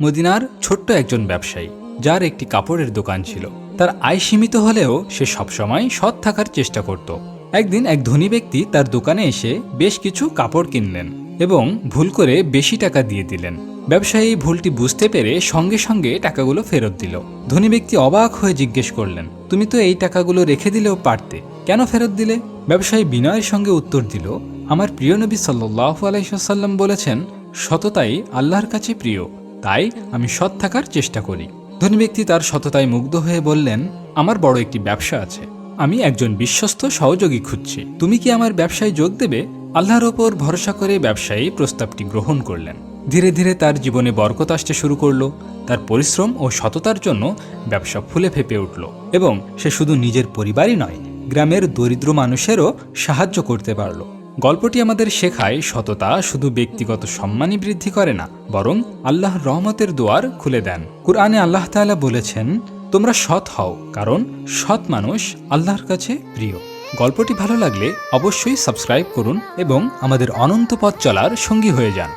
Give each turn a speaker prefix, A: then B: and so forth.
A: মদিনার ছোট্ট একজন ব্যবসায়ী, যার একটি কাপড়ের দোকান ছিল। তার আয় সীমিত হলেও সে সবসময় সৎ থাকার চেষ্টা করত। একদিন এক ধনী ব্যক্তি তার দোকানে এসে বেশ কিছু কাপড় কিনলেন এবং ভুল করে বেশি টাকা দিয়ে দিলেন। ব্যবসায়ী ভুলটি বুঝতে পেরে সঙ্গে সঙ্গে টাকাগুলো ফেরত দিল। ধনী ব্যক্তি অবাক হয়ে জিজ্ঞেস করলেন, তুমি তো এই টাকাগুলো রেখে দিলেও পারতে, কেন ফেরত দিলে? ব্যবসায়ী বিনয়ের সঙ্গে উত্তর দিল, আমার প্রিয় নবী সাল্লাল্লাহু আলাইহি ওয়াসাল্লাম বলেছেন, সততাই আল্লাহর কাছে প্রিয়, তাই আমি সৎ থাকার চেষ্টা করি। ধনী ব্যক্তি তার সততায় মুগ্ধ হয়ে বললেন, আমার বড় একটি ব্যবসা আছে, আমি একজন বিশ্বস্ত সহযোগী খুঁজছি, তুমি কি আমার ব্যবসায় যোগ দেবে? আল্লাহর ওপর ভরসা করে ব্যবসায়ী প্রস্তাবটি গ্রহণ করলেন। ধীরে ধীরে তার জীবনে বরকত আসতে শুরু করলো। তার পরিশ্রম ও সততার জন্য ব্যবসা ফুলে ফেঁপে উঠল এবং সে শুধু নিজের পরিবারই নয়, গ্রামের দরিদ্র মানুষেরও সাহায্য করতে পারল। গল্পটি আমাদের শেখায়, সততা শুধু ব্যক্তিগত সম্মানই বৃদ্ধি করে না, বরং আল্লাহর রহমতের দুয়ার খুলে দেন। কুরআনে আল্লাহ তাআলা বলেছেন, তোমরা সৎ হও, কারণ সৎ মানুষ আল্লাহর কাছে প্রিয়। গল্পটি ভালো লাগলে অবশ্যই সাবস্ক্রাইব করুন এবং আমাদের অনন্ত পথ চলার সঙ্গী হয়ে যান।